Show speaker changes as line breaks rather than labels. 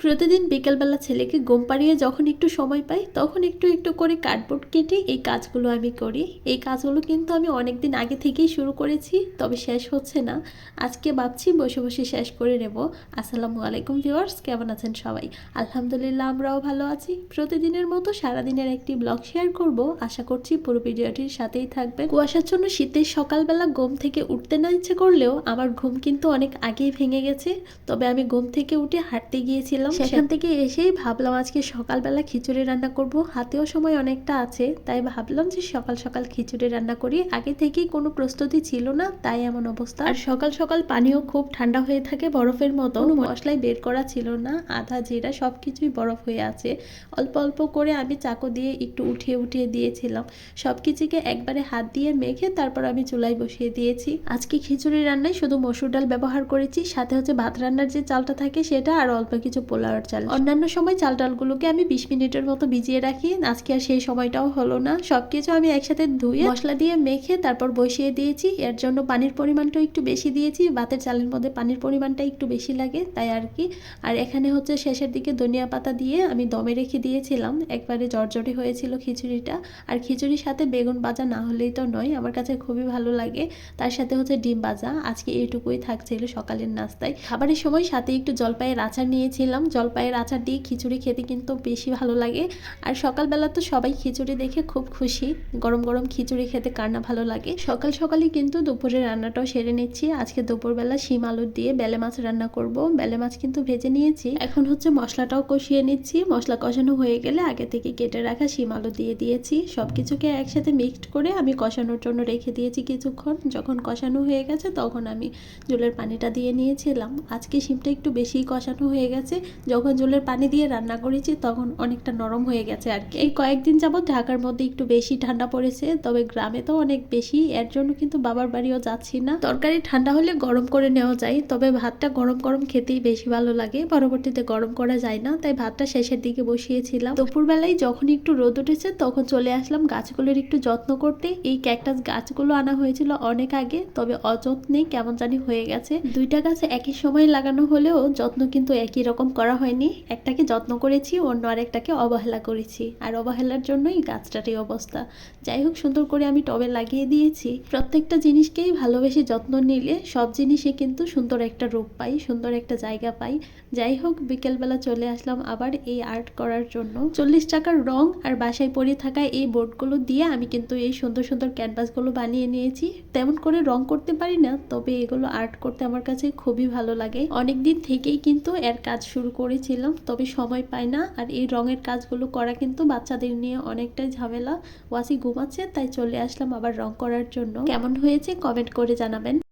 প্রতিদিন বিকেলবেলা ছেলেকে ঘুম পাড়িয়ে যখন একটু সময় পাই তখন একটু একটু করে কার্ডবোর্ড কেটে এই কাজগুলো আমি করি। এই কাজগুলো কিন্তু আমি অনেক দিন আগে থেকেই শুরু করেছি, তবে শেষ হচ্ছে না। আজকে ভাবছি বসে বসে শেষ করে নেব। আসসালামু আলাইকুম ভিউয়ার্স, কেমন আছেন সবাই? আলহামদুলিল্লাহ, আমরাও ভালো আছি। প্রতিদিনের মতো সারাদিনের একটি ব্লগ শেয়ার করব, আশা করছি পুরো ভিডিওটির সাথেই থাকবে। কুয়াশাচ্ছন্ন শীতের সকালবেলা ঘুম থেকে উঠতে না ইচ্ছে করলেও আমার ঘুম কিন্তু অনেক আগেই ভেঙে গেছে। তবে আমি ঘুম থেকে উঠে হাঁটতে গিয়েছিলাম, সেখান থেকে এসেই ভাবলাম আজকে সকালবেলা খিচুড়ি রান্না করব। হাতেও সময় অনেকটা আছে, তাই ভাবলাম যে সকাল সকাল খিচুড়ি রান্না করি। আগে থেকেই কোনো প্রস্তুতি ছিল না, তাই এমন অবস্থা। আর সকাল সকাল পানিও খুব ঠান্ডা হয়ে থাকে, বরফের মতো। মশলাই বের করা ছিল না, আদা জিরা সবকিছুই বরফ হয়ে আছে। অল্প অল্প করে আমি চাকু দিয়ে একটু উঠিয়ে উঠিয়ে দিয়েছিলাম। সবকিছুকে একবারে হাত দিয়ে মেখে তারপর আমি চুলায় বসিয়ে দিয়েছি। আজকে খিচুড়ি রান্নায় শুধু মসুর ডাল ব্যবহার করেছি, সাথে হচ্ছে ভাত রান্নার যে চালটা থাকে সেটা, আর অল্প কিছু পোলাওয়ের চাল। অন্যান্য সময় চাল ডালগুলোকে আমি 20 মিনিটের মতো ভিজিয়ে রাখি, আজকে আর সেই সময়টাও হলো না। সবকিছু আমি একসাথে ধুয়ে মশলা দিয়ে মেখে তারপর বসিয়ে দিয়েছি। এর জন্য পানির পরিমাণটাও একটু বেশি দিয়েছি, ভাতের চালের মধ্যে পানির পরিমাণটা একটু বেশি লাগে, তাই আর কি। আর এখানে হচ্ছে শেষের দিকে ধনিয়া পাতা দিয়ে আমি দমে রেখে দিয়েছিলাম। একবারে জর্জরি হয়েছিল খিচুড়িটা। আর খিচুড়ির সাথে বেগুন ভাজা না হলেই তো নয়, আমার কাছে খুবই ভালো লাগে। তার সাথে হচ্ছে ডিম ভাজা। আজকে এইটুকুই থাকছিল সকালের নাস্তায়। খাবারের সময় সাথে একটু জলপাইয়ের আচার নিয়েছিলাম। জলপাইয়ের আচার দিয়ে খিচুড়ি খেতে কিন্তু বেশি ভালো লাগে। আর সকালবেলা তো সবাই খিচুড়ি দেখে খুব খুশি। গরম গরম খিচুড়ি খেতে কার না ভালো লাগে। সকাল সকালই কিন্তু দুপুরের রান্নাটাও সেরে নিচ্ছি। আজকে দুপুরবেলা শিম আলুর দিয়ে বেলে মাছ রান্না করব। বেলে মাছ কিন্তু ভেজে নিয়েছি, এখন হচ্ছে মশলাটাও কষিয়ে নিচ্ছি। মশলা কষানো হয়ে গেলে আগে থেকে কেটে রাখা শিম আলু দিয়ে দিয়েছি। সবকিছুকে একসাথে মিক্সড করে আমি কষানোর জন্য রেখে দিয়েছি কিছুক্ষণ। যখন কষানো হয়ে গেছে তখন আমি জলের পানিটা দিয়ে নিয়েছিলাম। আজকে শিমটা একটু বেশি কষানো হয়ে গেছে। যখন জলের পানি দিয়ে রান্না করেছি তখন অনেকটা নরম হয়ে গেছে আর কি। এই কয়েকদিন যাবত ঢাকার মধ্যে একটু বেশি ঠান্ডা পড়েছে, তবে গ্রামে তো অনেক বেশি। এর জন্য কিন্তু বাবার বাড়িও যাচ্ছি না। তরকারি ঠান্ডা হলে গরম করে নেওয়া যায়, তবে ভাতটা গরম গরম খেতেই বেশি ভালো লাগে। পরবর্তীতে গরম করা যায় না, তাই ভাতটা শেষের দিকে বসিয়েছিলাম। দুপুরবেলায় যখন একটু রোদ উঠেছে তখন চলে আসলাম গাছগুলোর একটু যত্ন করতে। এই ক্যাকটাস গাছগুলো আনা হয়েছিল অনেক আগে, তবে অযত্নে কেমন জানি হয়ে গেছে। দুইটা গাছে একই সময় লাগানো হলেও যত্ন কিন্তু একই রকম করা হয়নি। একটাকে যত্ন করেছি, অন্য আরেকটাকে অবহেলা করেছি, আর অবহেলার জন্যই গাছটার এই অবস্থা। যাই হোক, সুন্দর করে আমি টবে লাগিয়ে দিয়েছি। প্রত্যেকটা জিনিসকেই ভালোবেসে যত্ন নিলে সব জিনিসই কিন্তু সুন্দর একটা রূপ পাই, সুন্দর একটা জায়গা পাই। যাই হোক, বিকেলবেলা চলে আসলাম আবার এই আর্ট করার জন্য। 40 টাকার রং আর বাসায় পড়ে থাকা এই বোর্ডগুলো দিয়ে আমি কিন্তু এই সুন্দর সুন্দর ক্যানভাসগুলো বানিয়ে নিয়েছি। তেমন করে রং করতে পারি না, তবে এগুলো আর্ট করতে আমার কাছে খুবই ভালো লাগে। অনেক দিন থেকেই কিন্তু এর কাজ শুরু করেছিলাম, তবে সময় পাই না। আর এই রঙের কাজগুলো করা কিন্তু বাচ্চাদের নিয়ে অনেকটাই ঝামেলা। ওয়াসি ঘুমাচ্ছে, তাই চলে আসলাম আবার রং করার জন্য। কেমন হয়েছে কমেন্ট করে জানাবেন।